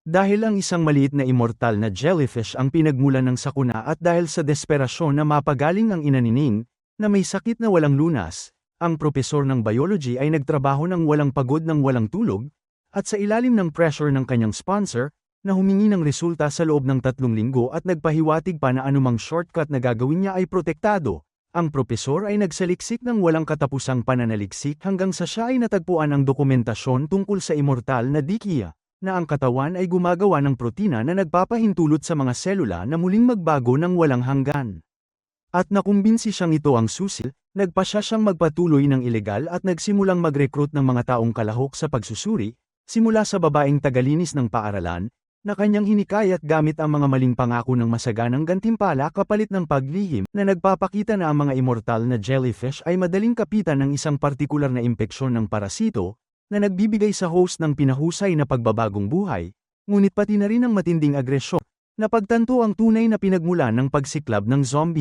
Dahil ang isang maliit na immortal na jellyfish ang pinagmulan ng sakuna at dahil sa desperasyon na mapagaling ang inanining, na may sakit na walang lunas, ang propesor ng biology ay nagtrabaho ng walang pagod ng walang tulog, at sa ilalim ng pressure ng kanyang sponsor, na humingi ng resulta sa loob ng 3 linggo at nagpahiwatig pa na anumang shortcut na gagawin niya ay protektado. Ang propesor ay nagsaliksik ng walang katapusang pananaliksik hanggang sa siya ay natagpuan ang dokumentasyon tungkol sa immortal na dikiya, na ang katawan ay gumagawa ng protina na nagpapahintulot sa mga selula na muling magbago ng walang hanggan. At nakumbinsi siyang ito ang susi, nagpasya siyang magpatuloy ng ilegal at nagsimulang mag-recruit ng mga taong kalahok sa pagsusuri, simula sa babaeng tagalinis ng paaralan, na kanyang hinikayat gamit ang mga maling pangako ng masaganang gantimpala kapalit ng paglihim na nagpapakita na ang mga immortal na jellyfish ay madaling kapitan ng isang partikular na impeksyon ng parasito, na nagbibigay sa host ng pinahusay na pagbabagong buhay, ngunit pati na rin ang matinding agresyon, napagtanto ang tunay na pinagmulan ng pagsiklab ng zombie.